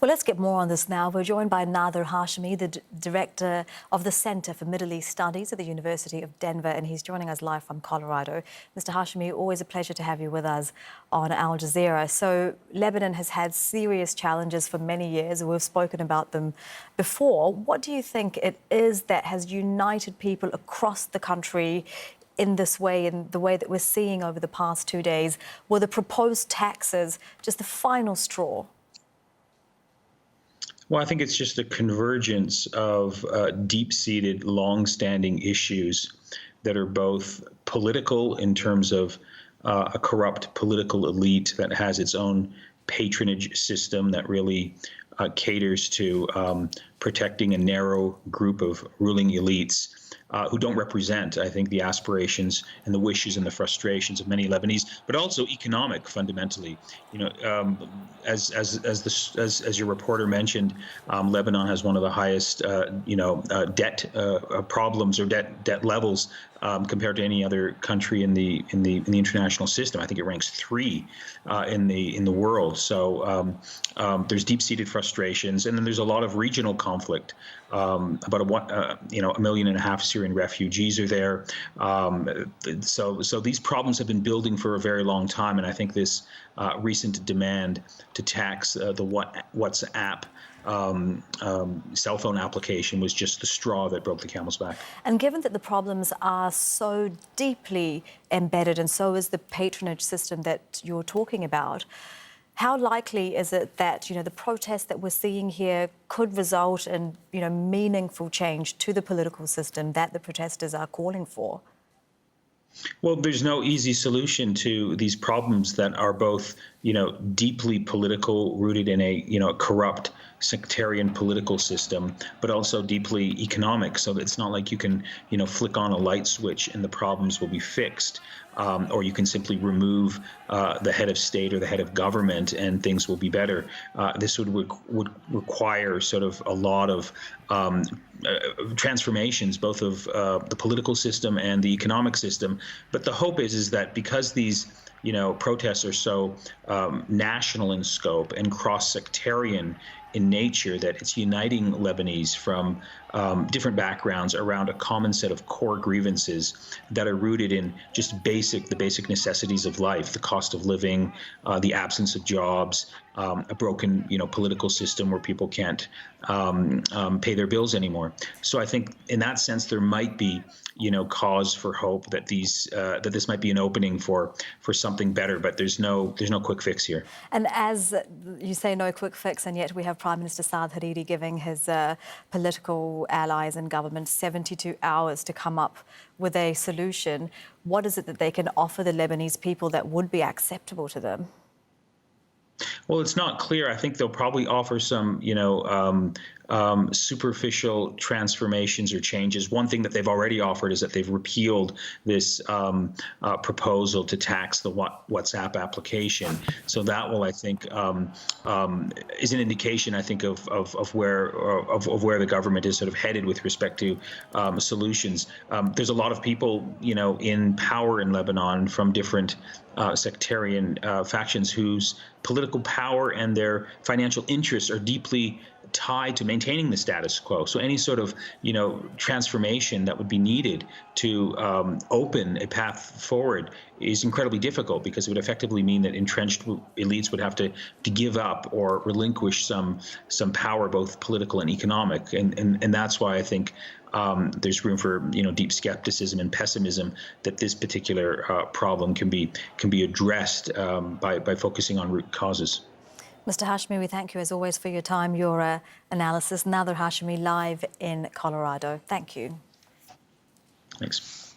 Well, let's get more on this now. We're joined by Nader Hashemi, the Director of the Center for Middle East Studies at the University of Denver, and he's joining us live from Colorado. Mr. Hashemi, always a pleasure to have you with us on Al Jazeera. So Lebanon has had serious challenges for many years, and we've spoken about them before. What do you think it is that has united people across the country in this way, in the way that we're seeing over the past 2 days? Were the proposed taxes just the final straw? Well, I think it's just a convergence of deep-seated, long-standing issues that are both political in terms of a corrupt political elite that has its own patronage system that really caters to protecting a narrow group of ruling elites who don't represent, I think, the aspirations and the wishes and the frustrations of many Lebanese, but also economic, fundamentally. You know, as your reporter mentioned, Lebanon has one of the highest, debt problems or debt levels compared to any other country in the international system. I think it ranks 3 in the world. So there's deep-seated frustrations, and then there's a lot of regional conflict. About 1.5 million Syrian refugees are there. So these problems have been building for a very long time, and I think this recent demand to tax the WhatsApp cell phone application was just the straw that broke the camel's back. And given that the problems are so deeply embedded, and so is the patronage system that you're talking about, how likely is it that, the protests that we're seeing here could result in, meaningful change to the political system that the protesters are calling for? Well, there's no easy solution to these problems that are both, deeply political, rooted in a, corrupt sectarian political system, but also deeply economic. So it's not like you can, flick on a light switch and the problems will be fixed. Or you can simply remove the head of state or the head of government and things will be better. This would require sort of a lot of transformations, both of the political system and the economic system. But the hope is that because these protests are so national in scope and cross-sectarian in nature, that it's uniting Lebanese from different backgrounds around a common set of core grievances that are rooted in just the basic necessities of life, the cost of living, the absence of jobs, a broken, political system where people can't pay their bills anymore. So I think in that sense, there might be, cause for hope that that this might be an opening for something better, but there's no quick fix here. And as you say, no quick fix, and yet we have Prime Minister Saad Hariri giving his political allies and government 72 hours to come up with a solution. What is it that they can offer the Lebanese people that would be acceptable to them? Well, it's not clear. I think they'll probably offer some, superficial transformations or changes. One thing that they've already offered is that they've repealed this proposal to tax the WhatsApp application. So that will, I think, is an indication, I think, of where the government is sort of headed with respect to solutions. There's a lot of people, in power in Lebanon from different sectarian factions whose political power and their financial interests are deeply tied to maintaining the status quo. So any sort of, transformation that would be needed to open a path forward is incredibly difficult, because it would effectively mean that entrenched elites would have to give up or relinquish some power, both political and economic. And that's why I think there's room for deep skepticism and pessimism that this particular problem can be addressed by focusing on root causes. Mr. Hashemi, we thank you as always for your time, your analysis. Nader Hashemi live in Colorado. Thank you. Thanks.